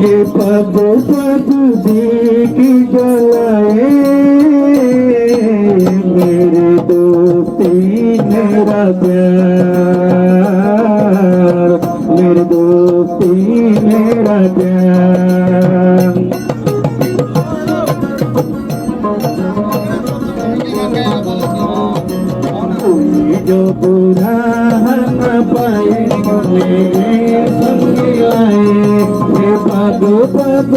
ये पग पग की जलाए मेरे दोस्ती मेरा प्यार, मेरे दोस्ती मेरा प्यार। कोई जो बुरा न पाए मेरे संग आए, ये पग पग